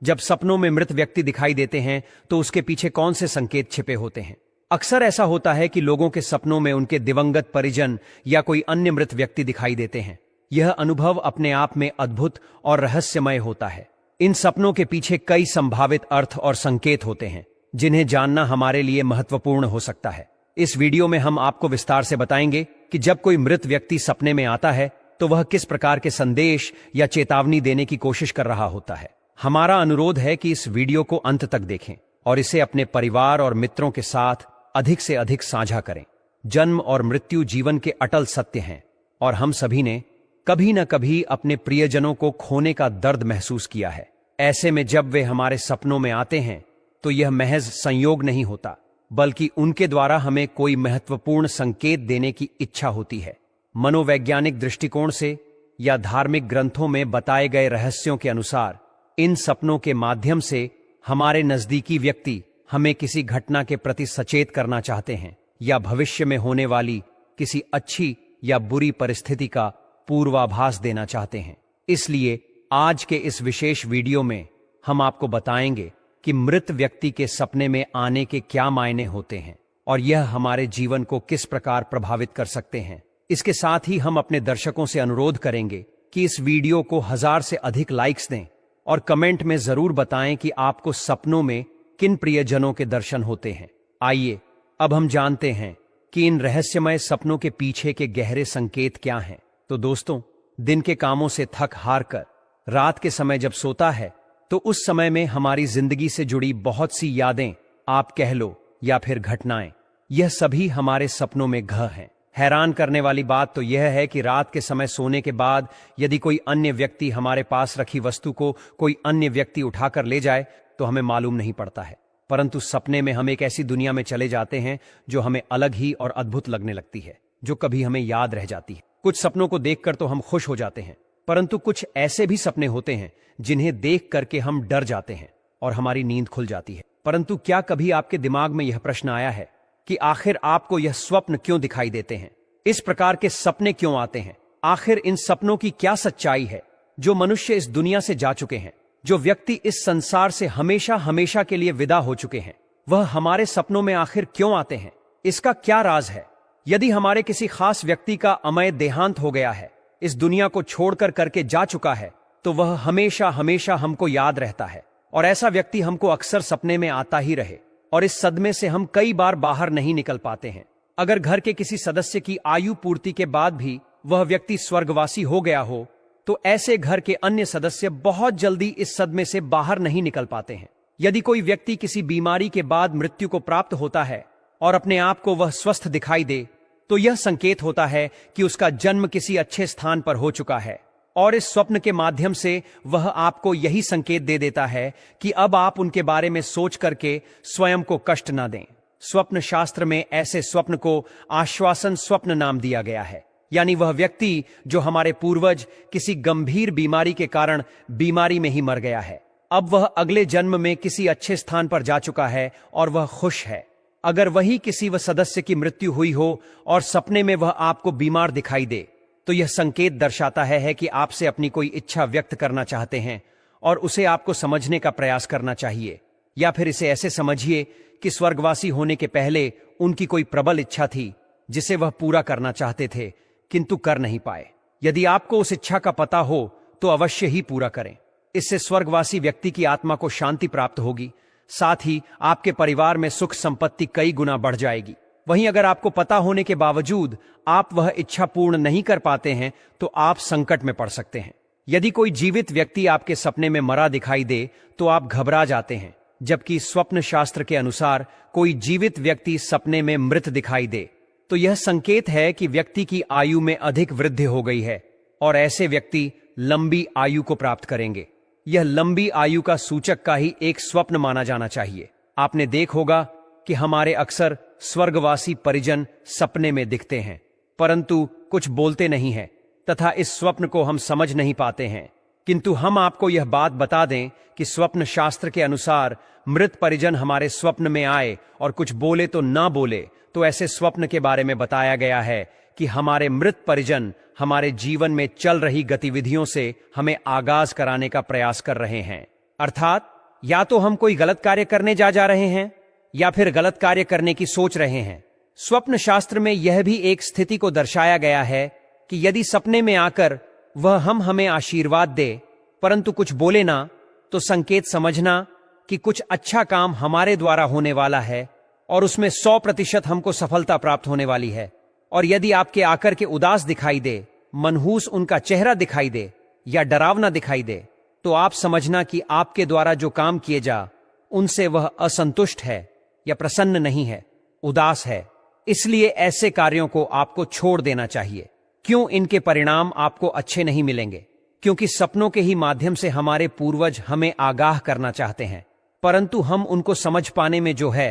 जब सपनों में मृत व्यक्ति दिखाई देते हैं तो उसके पीछे कौन से संकेत छिपे होते हैं? अक्सर ऐसा होता है कि लोगों के सपनों में उनके दिवंगत परिजन या कोई अन्य मृत व्यक्ति दिखाई देते हैं। यह अनुभव अपने आप में अद्भुत और रहस्यमय होता है। इन सपनों के पीछे कई संभावित अर्थ और संकेत होते हैं, जिन्हें जानना हमारे लिए महत्वपूर्ण हो सकता है। इस वीडियो में हम आपको विस्तार से बताएंगे कि जब कोई मृत व्यक्ति सपने में आता है तो वह किस प्रकार के संदेश या चेतावनी देने की कोशिश कर रहा होता है। हमारा अनुरोध है कि इस वीडियो को अंत तक देखें और इसे अपने परिवार और मित्रों के साथ अधिक से अधिक साझा करें। जन्म और मृत्यु जीवन के अटल सत्य हैं और हम सभी ने कभी न कभी अपने प्रियजनों को खोने का दर्द महसूस किया है। ऐसे में जब वे हमारे सपनों में आते हैं तो यह महज संयोग नहीं होता, बल्कि उनके द्वारा हमें कोई महत्वपूर्ण संकेत देने की इच्छा होती है। मनोवैज्ञानिक दृष्टिकोण से या धार्मिक ग्रंथों में बताए गए रहस्यों के अनुसार इन सपनों के माध्यम से हमारे नजदीकी व्यक्ति हमें किसी घटना के प्रति सचेत करना चाहते हैं या भविष्य में होने वाली किसी अच्छी या बुरी परिस्थिति का पूर्वाभास देना चाहते हैं। इसलिए आज के इस विशेष वीडियो में हम आपको बताएंगे कि मृत व्यक्ति के सपने में आने के क्या मायने होते हैं और यह हमारे जीवन को किस प्रकार प्रभावित कर सकते हैं। इसके साथ ही हम अपने दर्शकों से अनुरोध करेंगे कि इस वीडियो को 1000 से अधिक लाइक्स दें और कमेंट में जरूर बताएं कि आपको सपनों में किन प्रियजनों के दर्शन होते हैं। आइए अब हम जानते हैं कि इन रहस्यमय सपनों के पीछे के गहरे संकेत क्या हैं। तो दोस्तों, दिन के कामों से थक हार कर रात के समय जब सोता है तो उस समय में हमारी जिंदगी से जुड़ी बहुत सी यादें, आप कह लो, या फिर घटनाएं, यह सभी हमारे सपनों में घ हैं। हैरान करने वाली बात तो यह है कि रात के समय सोने के बाद यदि कोई अन्य व्यक्ति हमारे पास रखी वस्तु को कोई अन्य व्यक्ति उठाकर ले जाए तो हमें मालूम नहीं पड़ता है, परंतु सपने में हम एक ऐसी दुनिया में चले जाते हैं जो हमें अलग ही और अद्भुत लगने लगती है, जो कभी हमें याद रह जाती है। कुछ सपनों को देखकर तो हम खुश हो जाते हैं, परंतु कुछ ऐसे भी सपने होते हैं जिन्हें देख करके हम डर जाते हैं और हमारी नींद खुल जाती है। परंतु क्या कभी आपके दिमाग में यह प्रश्न आया है कि आखिर आपको यह स्वप्न क्यों दिखाई देते हैं? इस प्रकार के सपने क्यों आते हैं? आखिर इन सपनों की क्या सच्चाई है? जो मनुष्य इस दुनिया से जा चुके हैं, जो व्यक्ति इस संसार से हमेशा हमेशा के लिए विदा हो चुके हैं, वह हमारे सपनों में आखिर क्यों आते हैं? इसका क्या राज है? यदि हमारे किसी खास व्यक्ति का अमय देहांत हो गया है, इस दुनिया को छोड़कर करके जा चुका है, तो वह हमेशा हमेशा हमको याद रहता है और ऐसा व्यक्ति हमको अक्सर सपने में आता ही रहे और इस सदमे से हम कई बार बाहर नहीं निकल पाते हैं। अगर घर के किसी सदस्य की आयु पूर्ति के बाद भी वह व्यक्ति स्वर्गवासी हो गया हो तो ऐसे घर के अन्य सदस्य बहुत जल्दी इस सदमे से बाहर नहीं निकल पाते हैं। यदि कोई व्यक्ति किसी बीमारी के बाद मृत्यु को प्राप्त होता है और अपने आप को वह स्वस्थ दिखाई दे तो यह संकेत होता है कि उसका जन्म किसी अच्छे स्थान पर हो चुका है और इस स्वप्न के माध्यम से वह आपको यही संकेत दे देता है कि अब आप उनके बारे में सोच करके स्वयं को कष्ट न दें। स्वप्न शास्त्र में ऐसे स्वप्न को आश्वासन स्वप्न नाम दिया गया है, यानी वह व्यक्ति जो हमारे पूर्वज किसी गंभीर बीमारी के कारण बीमारी में ही मर गया है, अब वह अगले जन्म में किसी अच्छे स्थान पर जा चुका है और वह खुश है। अगर वही किसी वह सदस्य की मृत्यु हुई हो और सपने में वह आपको बीमार दिखाई दे तो यह संकेत दर्शाता है कि आपसे अपनी कोई इच्छा व्यक्त करना चाहते हैं और उसे आपको समझने का प्रयास करना चाहिए। या फिर इसे ऐसे समझिए कि स्वर्गवासी होने के पहले उनकी कोई प्रबल इच्छा थी जिसे वह पूरा करना चाहते थे किंतु कर नहीं पाए। यदि आपको उस इच्छा का पता हो तो अवश्य ही पूरा करें। इससे स्वर्गवासी व्यक्ति की आत्मा को शांति प्राप्त होगी, साथ ही आपके परिवार में सुख संपत्ति कई गुना बढ़ जाएगी। वहीं अगर आपको पता होने के बावजूद आप वह इच्छा पूर्ण नहीं कर पाते हैं तो आप संकट में पड़ सकते हैं। यदि कोई जीवित व्यक्ति आपके सपने में मरा दिखाई दे तो आप घबरा जाते हैं, जबकि स्वप्न शास्त्र के अनुसार कोई जीवित व्यक्ति सपने में मृत दिखाई दे तो यह संकेत है कि व्यक्ति की आयु में अधिक वृद्धि हो गई है और ऐसे व्यक्ति लंबी आयु को प्राप्त करेंगे। यह लंबी आयु का सूचक का ही एक स्वप्न माना जाना चाहिए। आपने देख होगा कि हमारे अक्सर स्वर्गवासी परिजन सपने में दिखते हैं, परंतु कुछ बोलते नहीं हैं तथा इस स्वप्न को हम समझ नहीं पाते हैं। किंतु हम आपको यह बात बता दें कि स्वप्न शास्त्र के अनुसार मृत परिजन हमारे स्वप्न में आए और कुछ बोले तो ना बोले तो ऐसे स्वप्न के बारे में बताया गया है कि हमारे मृत परिजन हमारे जीवन में चल रही गतिविधियों से हमें आगाज कराने का प्रयास कर रहे हैं। अर्थात या तो हम कोई गलत कार्य करने जा रहे हैं या फिर गलत कार्य करने की सोच रहे हैं। स्वप्न शास्त्र में यह भी एक स्थिति को दर्शाया गया है कि यदि सपने में आकर वह हमें आशीर्वाद दे परंतु कुछ बोले ना, तो संकेत समझना कि कुछ अच्छा काम हमारे द्वारा होने वाला है और उसमें 100% हमको सफलता प्राप्त होने वाली है। और यदि आपके आकर के उदास दिखाई दे, मनहूस उनका चेहरा दिखाई दे या डरावना दिखाई दे, तो आप समझना कि आपके द्वारा जो काम किए जा उनसे वह असंतुष्ट है या प्रसन्न नहीं है, उदास है। इसलिए ऐसे कार्यों को आपको छोड़ देना चाहिए। क्यों? इनके परिणाम आपको अच्छे नहीं मिलेंगे, क्योंकि सपनों के ही माध्यम से हमारे पूर्वज हमें आगाह करना चाहते हैं, परंतु हम उनको समझ पाने में जो है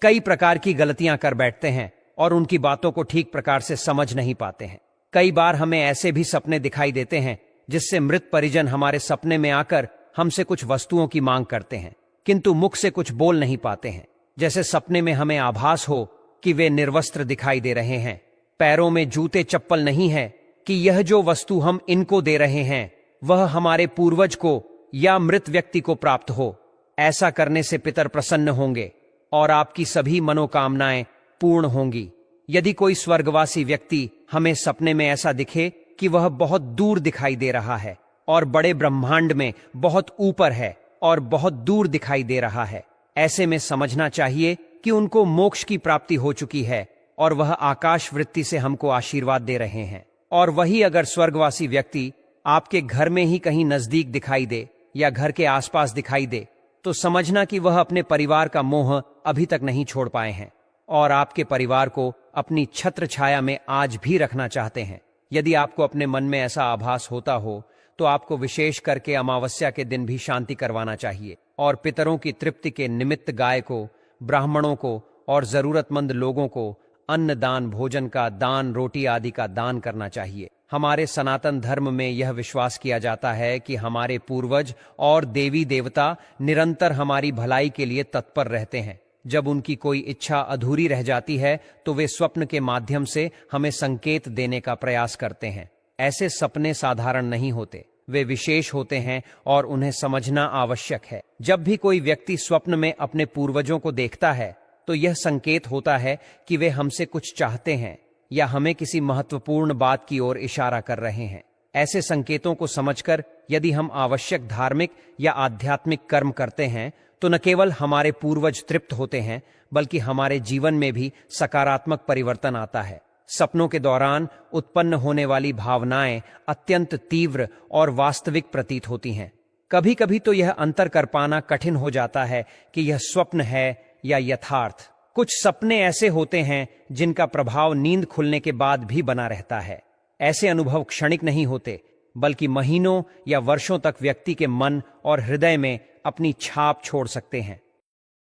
कई प्रकार की गलतियां कर बैठते हैं और उनकी बातों को ठीक प्रकार से समझ नहीं पाते हैं। कई बार हमें ऐसे भी सपने दिखाई देते हैं जिससे मृत परिजन हमारे सपने में आकर हमसे कुछ वस्तुओं की मांग करते हैं, किंतु मुख से कुछ बोल नहीं पाते हैं। जैसे सपने में हमें आभास हो कि वे निर्वस्त्र दिखाई दे रहे हैं, पैरों में जूते चप्पल नहीं है, कि यह जो वस्तु हम इनको दे रहे हैं वह हमारे पूर्वज को या मृत व्यक्ति को प्राप्त हो। ऐसा करने से पितर प्रसन्न होंगे और आपकी सभी मनोकामनाएं पूर्ण होंगी। यदि कोई स्वर्गवासी व्यक्ति हमें सपने में ऐसा दिखे कि वह बहुत दूर दिखाई दे रहा है और बड़े ब्रह्मांड में बहुत ऊपर है और बहुत दूर दिखाई दे रहा है, ऐसे में समझना चाहिए कि उनको मोक्ष की प्राप्ति हो चुकी है और वह आकाश वृत्ति से हमको आशीर्वाद दे रहे हैं। और वही अगर स्वर्गवासी व्यक्ति आपके घर में ही कहीं नजदीक दिखाई दे या घर के आसपास दिखाई दे, तो समझना कि वह अपने परिवार का मोह अभी तक नहीं छोड़ पाए हैं और आपके परिवार को अपनी छत्र छाया में आज भी रखना चाहते हैं। यदि आपको अपने मन में ऐसा आभास होता हो तो आपको विशेष करके अमावस्या के दिन भी शांति करवाना चाहिए और पितरों की तृप्ति के निमित्त गाय को, ब्राह्मणों को और जरूरतमंद लोगों को अन्न दान, भोजन का दान, रोटी आदि का दान करना चाहिए। हमारे सनातन धर्म में यह विश्वास किया जाता है कि हमारे पूर्वज और देवी देवता निरंतर हमारी भलाई के लिए तत्पर रहते हैं। जब उनकी कोई इच्छा अधूरी रह जाती है तो वे स्वप्न के माध्यम से हमें संकेत देने का प्रयास करते हैं। ऐसे सपने साधारण नहीं होते, वे विशेष होते हैं और उन्हें समझना आवश्यक है। जब भी कोई व्यक्ति स्वप्न में अपने पूर्वजों को देखता है तो यह संकेत होता है कि वे हमसे कुछ चाहते हैं या हमें किसी महत्वपूर्ण बात की ओर इशारा कर रहे हैं। ऐसे संकेतों को समझकर यदि हम आवश्यक धार्मिक या आध्यात्मिक कर्म करते हैं तो न केवल हमारे पूर्वज तृप्त होते हैं बल्कि हमारे जीवन में भी सकारात्मक परिवर्तन आता है। सपनों के दौरान उत्पन्न होने वाली भावनाएं अत्यंत तीव्र और वास्तविक प्रतीत होती हैं। कभी कभी तो यह अंतर कर पाना कठिन हो जाता है कि यह स्वप्न है या यथार्थ। कुछ सपने ऐसे होते हैं जिनका प्रभाव नींद खुलने के बाद भी बना रहता है। ऐसे अनुभव क्षणिक नहीं होते बल्कि महीनों या वर्षों तक व्यक्ति के मन और हृदय में अपनी छाप छोड़ सकते हैं।